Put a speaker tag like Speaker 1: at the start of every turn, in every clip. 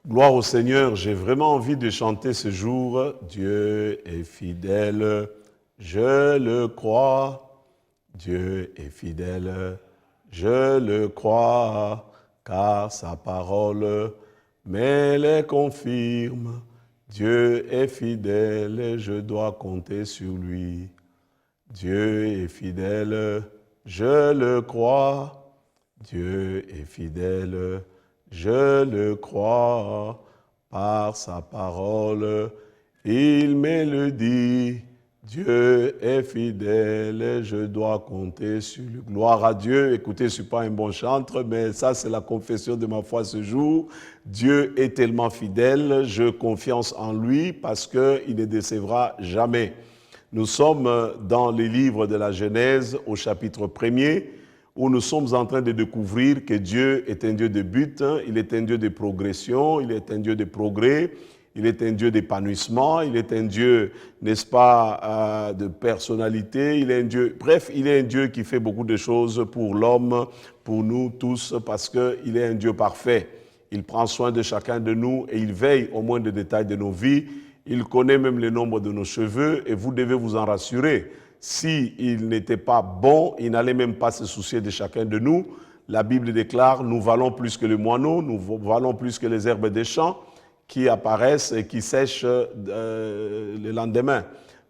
Speaker 1: Gloire au Seigneur, j'ai vraiment envie de chanter ce jour. Dieu est fidèle, je le crois. Dieu est fidèle, je le crois, car sa parole me les confirme. Dieu est fidèle et je dois compter sur lui. Dieu est fidèle, je le crois. Dieu est fidèle, je le crois. Par sa parole, il me le dit. Dieu est fidèle et je dois compter sur lui. Gloire à Dieu. Écoutez, je ne suis pas un bon chanteur, mais ça, c'est la confession de ma foi ce jour. Dieu est tellement fidèle, je confiance en lui parce qu'il ne décevra jamais. Nous sommes dans les livres de la Genèse au chapitre 1er où nous sommes en train de découvrir que Dieu est un Dieu de but, il est un Dieu de progression, il est un Dieu de progrès, il est un Dieu d'épanouissement, il est un Dieu, n'est-ce pas, de personnalité, il est un Dieu, bref, il est un Dieu qui fait beaucoup de choses pour l'homme, pour nous tous, parce qu'il est un Dieu parfait. Il prend soin de chacun de nous et il veille au moindre détail de nos vies. Il connaît même le nombre de nos cheveux et vous devez vous en rassurer. S'il n'était pas bon, il n'allait même pas se soucier de chacun de nous. La Bible déclare, nous valons plus que les moineaux, nous valons plus que les herbes des champs qui apparaissent et qui sèchent le lendemain.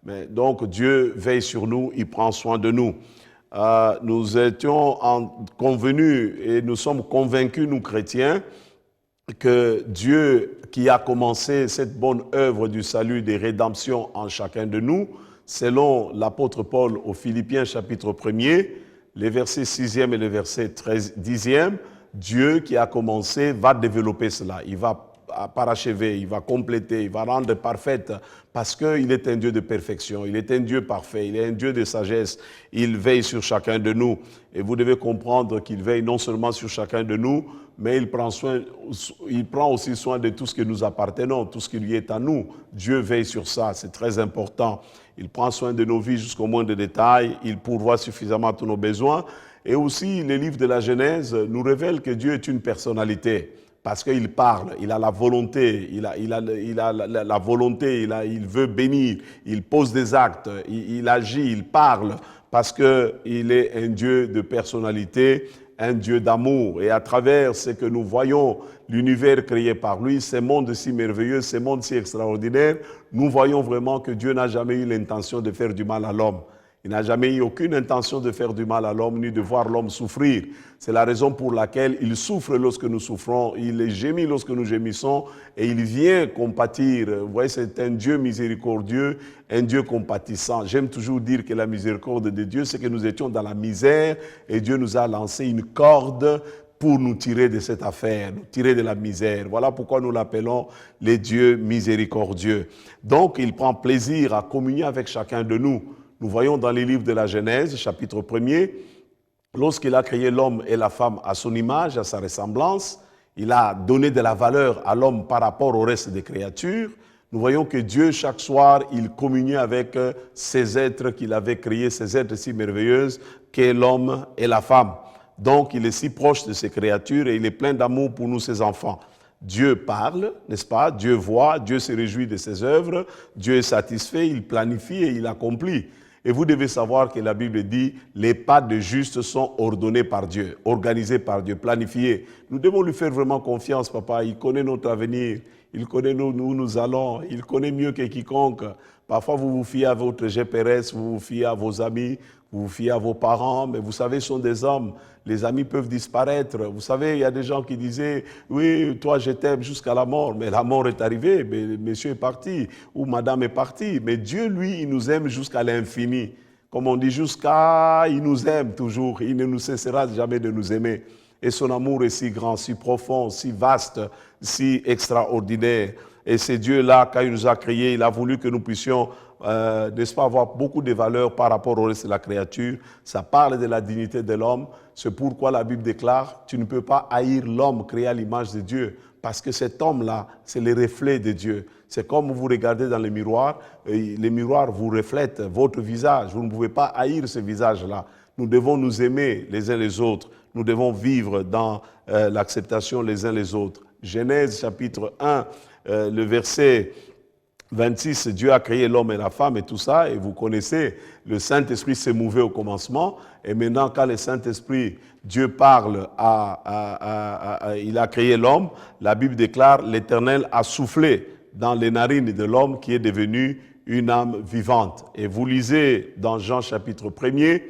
Speaker 1: Mais donc Dieu veille sur nous, il prend soin de nous. Nous étions convenus et nous sommes convaincus, nous chrétiens, que Dieu qui a commencé cette bonne œuvre du salut, des rédemptions en chacun de nous, selon l'apôtre Paul aux Philippiens chapitre 1er, les versets 6e et les versets 10e, Dieu qui a commencé va développer cela. Il va parachever, il va compléter, il va rendre parfaite parce qu'il est un Dieu de perfection, il est un Dieu parfait, il est un Dieu de sagesse, il veille sur chacun de nous. Et vous devez comprendre qu'il veille non seulement sur chacun de nous, mais il prend aussi soin de tout ce que nous appartenons, tout ce qui lui est à nous. Dieu veille sur ça, c'est très important. Il prend soin de nos vies jusqu'au moindre détail, il pourvoit suffisamment tous nos besoins. Et aussi, les livres de la Genèse nous révèlent que Dieu est une personnalité. Parce qu'il parle, il a la volonté, il a la volonté, il veut bénir, il pose des actes, il agit, il parle, parce qu'il est un Dieu de personnalité, un Dieu d'amour. Et à travers ce que nous voyons, l'univers créé par lui, ce monde si merveilleux, ce monde si extraordinaire, nous voyons vraiment que Dieu n'a jamais eu l'intention de faire du mal à l'homme. Il n'a jamais eu aucune intention de faire du mal à l'homme, ni de voir l'homme souffrir. C'est la raison pour laquelle il souffre lorsque nous souffrons, il gémit lorsque nous gémissons, et il vient compatir. Vous voyez, c'est un Dieu miséricordieux, un Dieu compatissant. J'aime toujours dire que la miséricorde de Dieu, c'est que nous étions dans la misère, et Dieu nous a lancé une corde pour nous tirer de cette affaire, nous tirer de la misère. Voilà pourquoi nous l'appelons les dieux miséricordieux. Donc, il prend plaisir à communier avec chacun de nous. Nous voyons dans les livres de la Genèse, chapitre 1er, lorsqu'il a créé l'homme et la femme à son image, à sa ressemblance, il a donné de la valeur à l'homme par rapport au reste des créatures. Nous voyons que Dieu, chaque soir, il communiait avec ces êtres qu'il avait créés, ces êtres si merveilleux qu'est l'homme et la femme. Donc, il est si proche de ces créatures et il est plein d'amour pour nous, ses enfants. Dieu parle, n'est-ce pas? Dieu voit, Dieu se réjouit de ses œuvres, Dieu est satisfait, il planifie et il accomplit. Et vous devez savoir que la Bible dit les pas de juste sont ordonnés par Dieu, organisés par Dieu, planifiés. Nous devons lui faire vraiment confiance, papa. Il connaît notre avenir, il connaît où nous allons, il connaît mieux que quiconque. Parfois, vous vous fiez à votre GPS, vous vous fiez à vos amis, vous vous fiez à vos parents, mais vous savez, ce sont des hommes. Les amis peuvent disparaître. Vous savez, il y a des gens qui disaient « Oui, toi, je t'aime jusqu'à la mort. » Mais la mort est arrivée, mais monsieur est parti, ou madame est partie. Mais Dieu, lui, il nous aime jusqu'à l'infini. Comme on dit, il nous aime toujours. Il ne nous cessera jamais de nous aimer. Et son amour est si grand, si profond, si vaste, si extraordinaire. Et c'est Dieu-là, quand il nous a créés, il a voulu que nous puissions, n'est-ce pas, avoir beaucoup de valeurs par rapport au reste de la créature. Ça parle de la dignité de l'homme. C'est pourquoi la Bible déclare, tu ne peux pas haïr l'homme créé à l'image de Dieu. Parce que cet homme-là, c'est le reflet de Dieu. C'est comme vous regardez dans le miroir, et les miroirs vous reflètent votre visage. Vous ne pouvez pas haïr ce visage-là. Nous devons nous aimer les uns les autres. Nous devons vivre dans l'acceptation les uns les autres. Genèse chapitre 1, le verset 26, Dieu a créé l'homme et la femme et tout ça, et vous connaissez, le Saint-Esprit s'est mouvé au commencement, et maintenant quand le Saint-Esprit, Dieu parle, il a créé l'homme, la Bible déclare, l'Éternel a soufflé dans les narines de l'homme qui est devenu une âme vivante. Et vous lisez dans Jean chapitre 1er,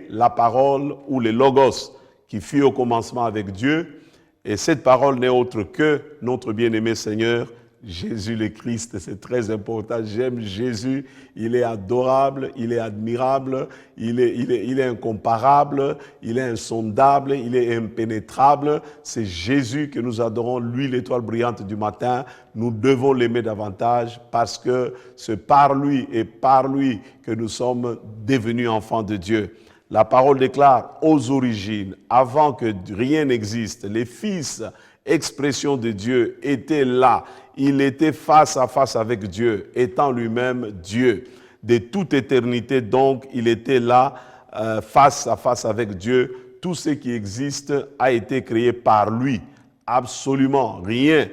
Speaker 1: la parole ou le logos qui fut au commencement avec Dieu, et cette parole n'est autre que notre bien-aimé Seigneur, Jésus le Christ. C'est très important. J'aime Jésus. Il est adorable, il est admirable, il est incomparable, il est insondable, il est impénétrable. C'est Jésus que nous adorons, lui l'étoile brillante du matin. Nous devons l'aimer davantage parce que c'est par lui et par lui que nous sommes devenus enfants de Dieu. La parole déclare aux origines, avant que rien n'existe, les fils, expression de Dieu, étaient là. Il était face à face avec Dieu, étant lui-même Dieu. De toute éternité, donc, il était là, face à face avec Dieu. Tout ce qui existe a été créé par lui. Absolument rien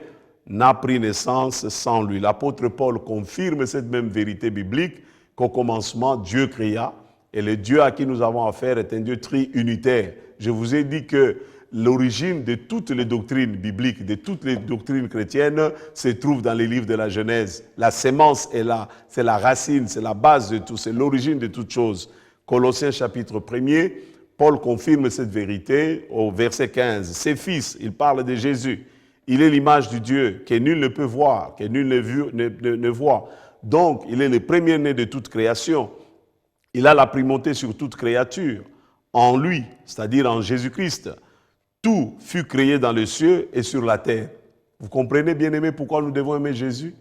Speaker 1: n'a pris naissance sans lui. L'apôtre Paul confirme cette même vérité biblique qu'au commencement, Dieu créa. Et le Dieu à qui nous avons affaire est un Dieu triunitaire. Je vous ai dit que l'origine de toutes les doctrines bibliques, de toutes les doctrines chrétiennes, se trouve dans les livres de la Genèse. La sémence est là, c'est la racine, c'est la base de tout, c'est l'origine de toutes choses. Colossiens chapitre 1er, Paul confirme cette vérité au verset 15. Ses fils, il parle de Jésus. Il est l'image du Dieu que nul ne peut voir, que nul ne voit. Donc, il est le premier-né de toute création. Il a la primauté sur toute créature. En lui, c'est-à-dire en Jésus-Christ, tout fut créé dans les cieux et sur la terre. Vous comprenez, bien-aimés, pourquoi nous devons aimer Jésus?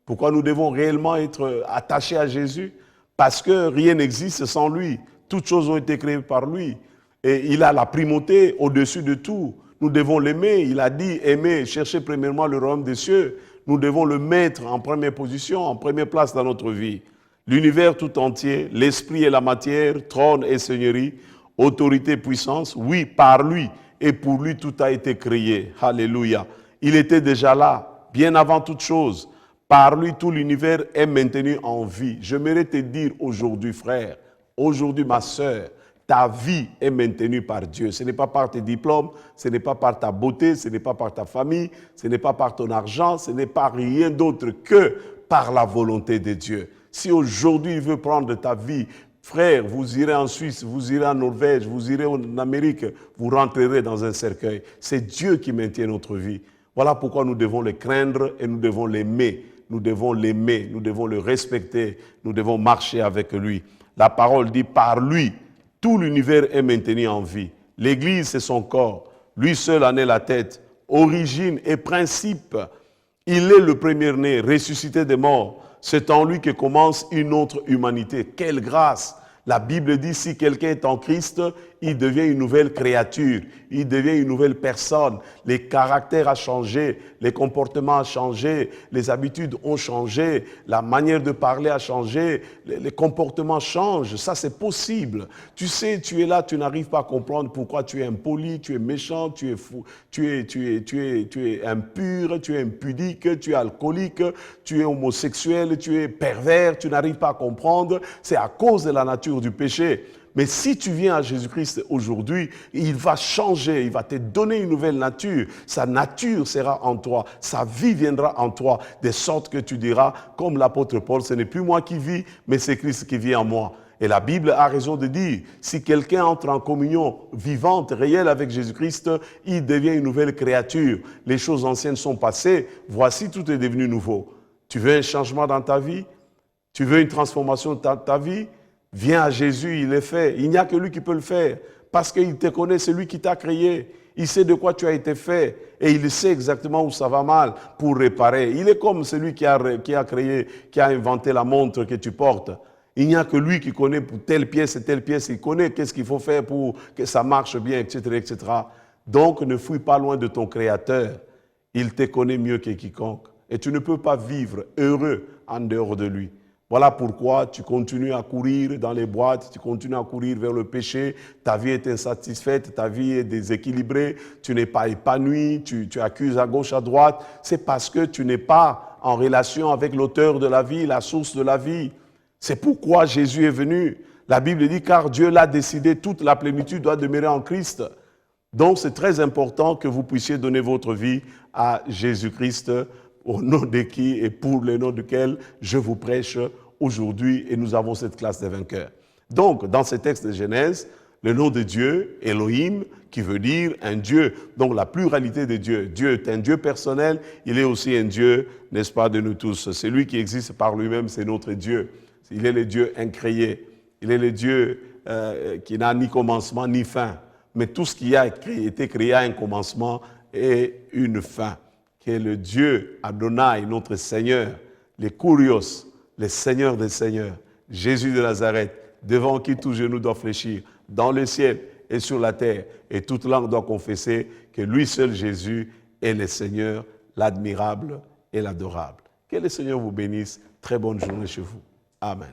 Speaker 1: Pourquoi nous devons réellement être attachés à Jésus? Parce que rien n'existe sans lui. Toutes choses ont été créées par lui. Et il a la primauté au-dessus de tout. Nous devons l'aimer. Il a dit, aimer, chercher premièrement le royaume des cieux. Nous devons le mettre en première position, en première place dans notre vie. L'univers tout entier, l'esprit et la matière, trône et seigneurie, autorité et puissance, oui, par lui et pour lui tout a été créé. Alléluia. Il était déjà là, bien avant toute chose. Par lui, tout l'univers est maintenu en vie. J'aimerais te dire aujourd'hui, frère, aujourd'hui, ma sœur, ta vie est maintenue par Dieu. Ce n'est pas par tes diplômes, ce n'est pas par ta beauté, ce n'est pas par ta famille, ce n'est pas par ton argent, ce n'est pas rien d'autre que par la volonté de Dieu. Si aujourd'hui il veut prendre ta vie, frère, vous irez en Suisse, vous irez en Norvège, vous irez en Amérique, vous rentrerez dans un cercueil. C'est Dieu qui maintient notre vie. Voilà pourquoi nous devons le craindre et nous devons l'aimer. Nous devons l'aimer, nous devons le respecter, nous devons marcher avec lui. La parole dit, par lui, tout l'univers est maintenu en vie. L'Église, c'est son corps. Lui seul en est la tête. Origine et principe. Il est le premier-né, ressuscité des morts. C'est en lui que commence une autre humanité. Quelle grâce! La Bible dit, si quelqu'un est en Christ, il devient une nouvelle créature, il devient une nouvelle personne. Les caractères ont changé, les comportements ont changé, les habitudes ont changé, la manière de parler a changé, les comportements changent. Ça, c'est possible. Tu sais, tu es là, tu n'arrives pas à comprendre pourquoi tu es impoli, tu es méchant, tu es fou, tu es impur, tu es impudique, tu es alcoolique, tu es homosexuel, tu es pervers, tu n'arrives pas à comprendre. C'est à cause de la nature du péché. Mais si tu viens à Jésus-Christ aujourd'hui, il va changer, il va te donner une nouvelle nature. Sa nature sera en toi, sa vie viendra en toi, de sorte que tu diras, comme l'apôtre Paul, ce n'est plus moi qui vis, mais c'est Christ qui vit en moi. Et la Bible a raison de dire, si quelqu'un entre en communion vivante, réelle avec Jésus-Christ, il devient une nouvelle créature. Les choses anciennes sont passées, voici tout est devenu nouveau. Tu veux un changement dans ta vie? Tu veux une transformation dans ta vie? Viens à Jésus, il est fait. Il n'y a que lui qui peut le faire. Parce qu'il te connaît, c'est lui qui t'a créé. Il sait de quoi tu as été fait. Et il sait exactement où ça va mal pour réparer. Il est comme celui qui a créé, qui a inventé la montre que tu portes. Il n'y a que lui qui connaît pour telle pièce et telle pièce. Il connaît qu'est-ce qu'il faut faire pour que ça marche bien, etc., etc. Donc, ne fuis pas loin de ton Créateur. Il te connaît mieux que quiconque. Et tu ne peux pas vivre heureux en dehors de lui. Voilà pourquoi tu continues à courir dans les boîtes, tu continues à courir vers le péché, ta vie est insatisfaite, ta vie est déséquilibrée, tu n'es pas épanoui, tu accuses à gauche, à droite. C'est parce que tu n'es pas en relation avec l'auteur de la vie, la source de la vie. C'est pourquoi Jésus est venu. La Bible dit, car Dieu l'a décidé, toute la plénitude doit demeurer en Christ. Donc c'est très important que vous puissiez donner votre vie à Jésus-Christ, au nom de qui et pour le nom duquel je vous prêche aujourd'hui, et nous avons cette classe des vainqueurs. Donc, dans ce texte de Genèse, le nom de Dieu, Elohim, qui veut dire un Dieu, donc la pluralité de Dieu. Dieu est un Dieu personnel, il est aussi un Dieu, n'est-ce pas, de nous tous. C'est lui qui existe par lui-même, c'est notre Dieu. Il est le Dieu incréé, il est le Dieu qui n'a ni commencement ni fin. Mais tout ce qui a été créé a un commencement et une fin, qui est le Dieu Adonai, notre Seigneur, les Kurios, les Seigneurs des Seigneurs, Jésus de Nazareth, devant qui tout genou doit fléchir, dans le ciel et sur la terre, et toute langue doit confesser que lui seul, Jésus, est le Seigneur, l'admirable et l'adorable. Que le Seigneur vous bénisse. Très bonne journée chez vous. Amen.